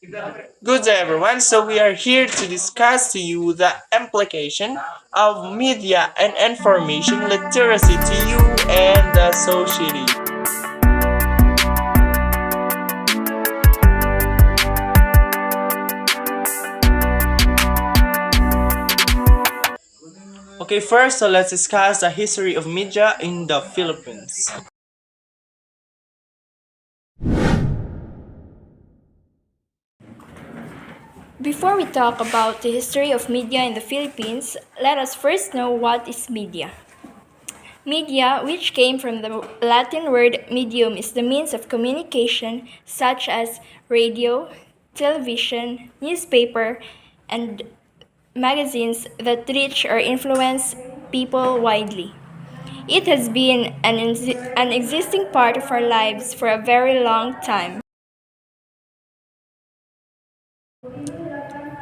Good day, everyone. So we are here to discuss to you the implication of media and information literacy to you and the society. Okay, first, so let's discuss the history of media in the Philippines. Before we talk about the history of media in the Philippines, let us first know what is media. Media, which came from the Latin word medium, is the means of communication such as radio, television, newspaper, and magazines that reach or influence people widely. It has been an existing part of our lives for a very long time.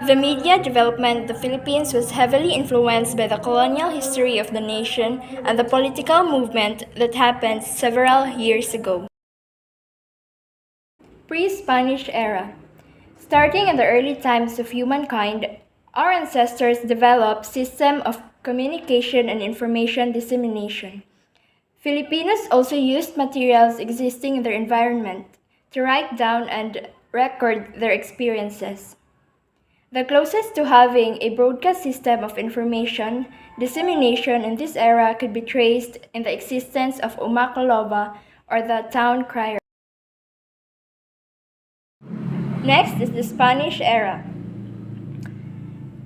The media development of the Philippines was heavily influenced by the colonial history of the nation and the political movement that happened several years ago. Pre-Spanish era. Starting in the early times of humankind, our ancestors developed system of communication and information dissemination. Filipinos also used materials existing in their environment to write down and record their experiences. The closest to having a broadcast system of information dissemination in this era could be traced in the existence of Umakalova or the town crier. Next is the Spanish era.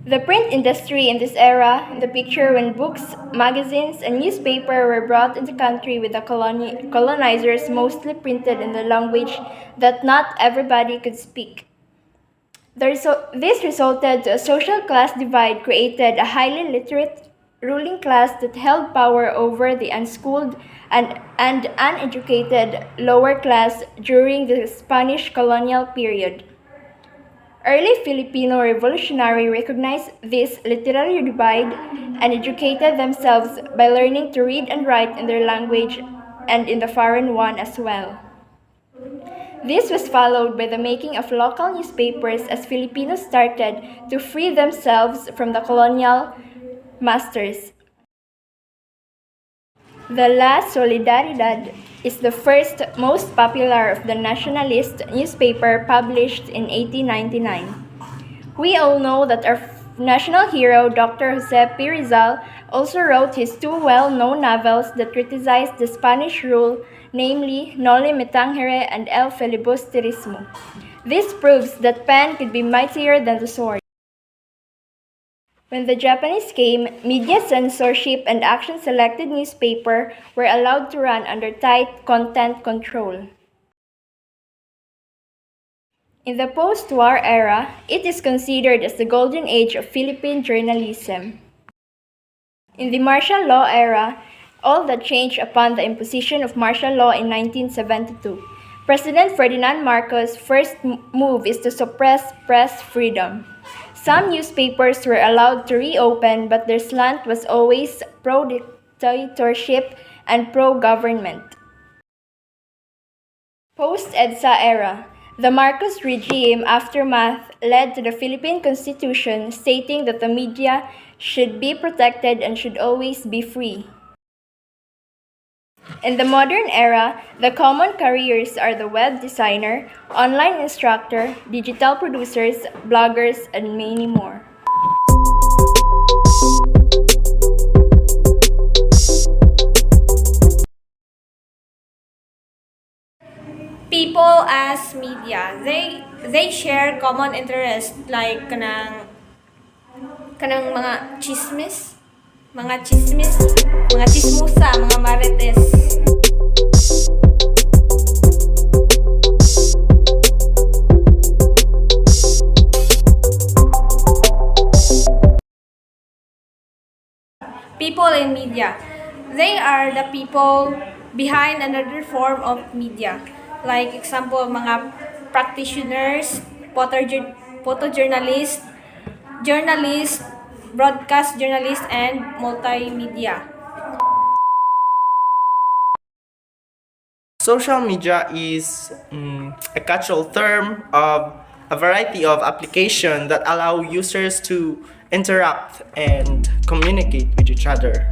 The print industry in this era, the picture when books, magazines, and newspaper were brought into the country with the colonizers mostly printed in the language that not everybody could speak. This resulted to a social class divide created a highly literate ruling class that held power over the unschooled and uneducated lower class during the Spanish colonial period. Early Filipino revolutionary recognized this literary divide and educated themselves by learning to read and write in their language and in the foreign one as well. This was followed by the making of local newspapers as Filipinos started to free themselves from the colonial masters. The La Solidaridad is the first most popular of the nationalist newspaper published in 1899. We all know that our national hero, Dr. Jose P. Rizal, also wrote his two well-known novels that criticized the Spanish rule, namely Noli Me Tangere and El Filibusterismo. This proves that pen could be mightier than the sword. When the Japanese came, media censorship and action-selected newspaper were allowed to run under tight content control. In the post-war era, it is considered as the golden age of Philippine journalism. In the martial law era, all that changed upon the imposition of martial law in 1972. President Ferdinand Marcos' first move is to suppress press freedom. Some newspapers were allowed to reopen, but their slant was always pro-dictatorship and pro-government. Post-EDSA era. The Marcos regime aftermath led to the Philippine Constitution stating that the media should be protected and should always be free. In the modern era, the common careers are the web designer, online instructor, digital producers, bloggers, and many more. People as media, they share common interest like kanang mga chismis, mga chismusa, mga marites. People in media, they are the people behind another form of media. Like example, mga practitioners, photojournalists, journalists, broadcast journalists, and multimedia. Social media is a catch-all term of a variety of applications that allow users to interact and communicate with each other.